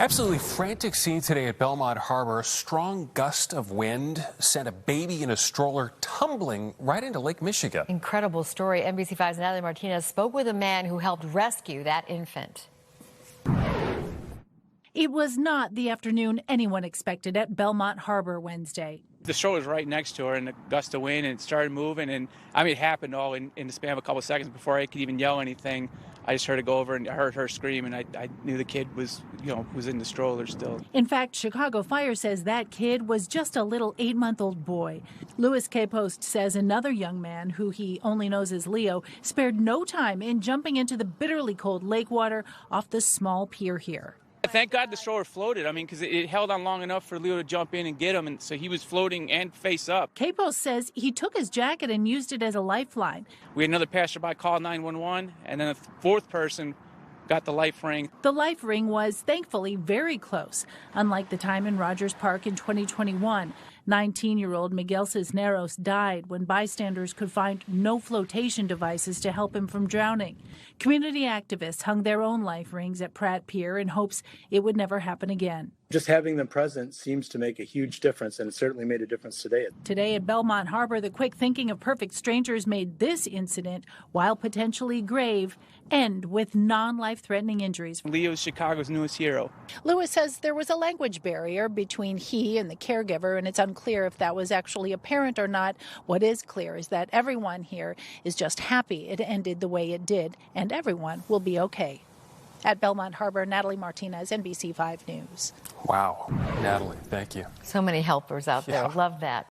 Absolutely frantic scene today at Belmont Harbor. A strong gust of wind sent a baby in a stroller tumbling right into Lake Michigan. Incredible story. NBC5's Natalie Martinez spoke with a man who helped rescue that infant. It was not the afternoon anyone expected at Belmont Harbor Wednesday. The stroller was right next to her, and a gust of wind, and it started moving. And I mean, it happened all in the span of a couple of seconds. Before I could even yell anything, I just heard it go over, and I heard her scream, and I knew the kid was in the stroller still. In fact, Chicago Fire says that kid was just a little 8-month-old boy. Louis K. Post says another young man, who he only knows as Leo, spared no time in jumping into the bitterly cold lake water off the small pier here. Thank God the stroller floated. I mean, because it held on long enough for Leo to jump in and get him, and so he was floating and face up. Capos says he took his jacket and used it as a lifeline. We had another passerby call 911, and then a fourth person got the life ring. The life ring was thankfully very close, unlike the time in Rogers Park in 2021. 19-year-old Miguel Cisneros died when bystanders could find no flotation devices to help him from drowning. Community activists hung their own life rings at Pratt Pier in hopes it would never happen again. Just having them present seems to make a huge difference, and it certainly made a difference today. Today at Belmont Harbor, the quick thinking of perfect strangers made this incident, while potentially grave, end with non-life-threatening injuries. Leo's Chicago's newest hero. Lewis says there was a language barrier between he and the caregiver, and it's unclear if that was actually apparent or not. What is clear is that everyone here is just happy it ended the way it did, and everyone will be okay. At Belmont Harbor, Natalie Martinez, NBC5 News. Wow. Natalie, thank you. So many helpers out there. Yeah. Love that.